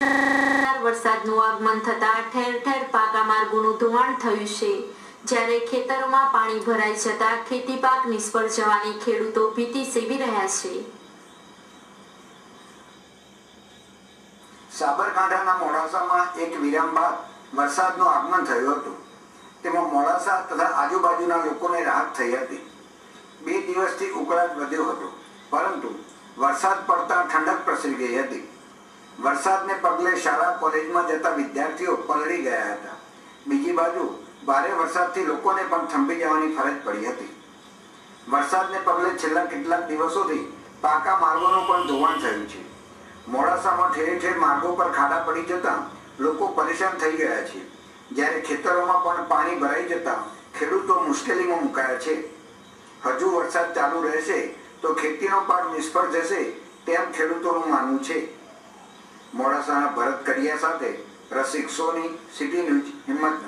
વરસાદનું આગમન થતા ઠેર ઠેર પાકા માર્ગોનું ધોવાણ થયું છે, જ્યારે ખેતરોમાં પાણી ભરાઈ જતા ખેતી પાક નિષ્ફળ જવાની ખેડૂતો ભીતિ સેવી રહ્યા છે. સાબરકાંઠાના મોડાસામાં એક વિરામ બાદ વરસાદનું આગમન થયું હતું. તેમાં મોડાસા તથા આજુબાજુના લોકોને રાહત થઈ હતી. 2 દિવસથી ઉકળાટ વધ્યો હતો, પરંતુ વરસાદ પડતા ઠંડક પ્રસરી ગઈ હતી. વરસાદને પગલે શાળા કોલેજમાં જતા વિદ્યાર્થીઓ પલળી ગયા હતા. બીજી બાજુ ભારે વરસાદથી લોકોને પણ થંભી જવાની ફરજ પડી હતી. વરસાદને પગલે છેલ્લા કેટલાક દિવસોથી પાકા માર્ગોનું પણ ધોવાણ થયું છે. મોડાસામાં ઠેર ઠેર માર્ગો પર ખાડા પડી જતા લોકો પરેશાન થઈ ગયા છે, જ્યારે ખેતરોમાં પણ પાણી ભરાઈ જતા ખેડૂતો મુશ્કેલીમાં મુકાયા છે. હજુ વરસાદ ચાલુ રહેશે તો ખેતીનો પાક નિષ્ફળ જશે તેમ ખેડૂતોનું માનવું છે. મોડાસાના ભરત કડિયા સાથે રસિક સોની, સિટી ન્યૂઝ, હિંમત.